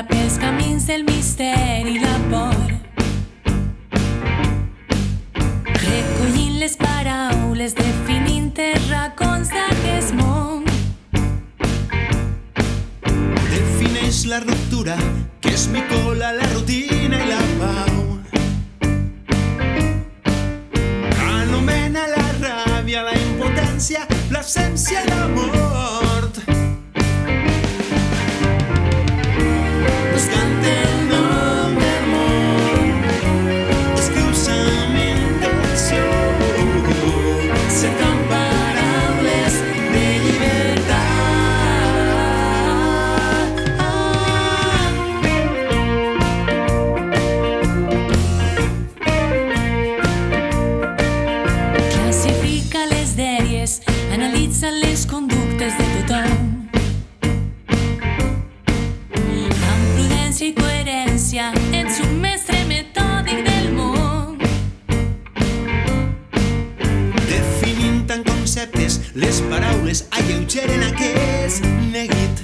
pels camins del misteri i l'amor. Recollint les paraules, definint els racons d'aquest món. Defineix la ruptura, que és mi cola, la rutina i la pau. Anomena la ràbia, la impotència, l'absència i la mort. Buscant el nom del món, escrius amb intenció, cercant paraules de llibertat. Classifica les dèries, analitza les conductes de tothom. Amb prudència i coherència, ets un mestre metòdic del món. Definint en conceptes, les paraules alleugeren aquest neguit.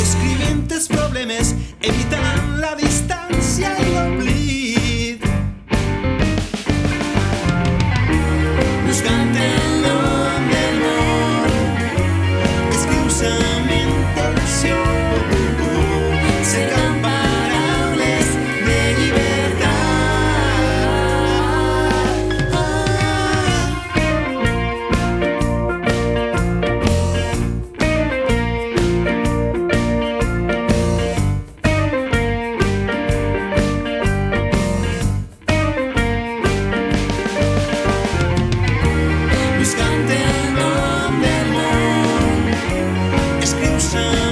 Escrivint els problemes, evitant la distància i l'oblit. Buscant el nom del món, escrius amb intenció, cercant paraules de llibertat. Buscant el nom del món, escrius amb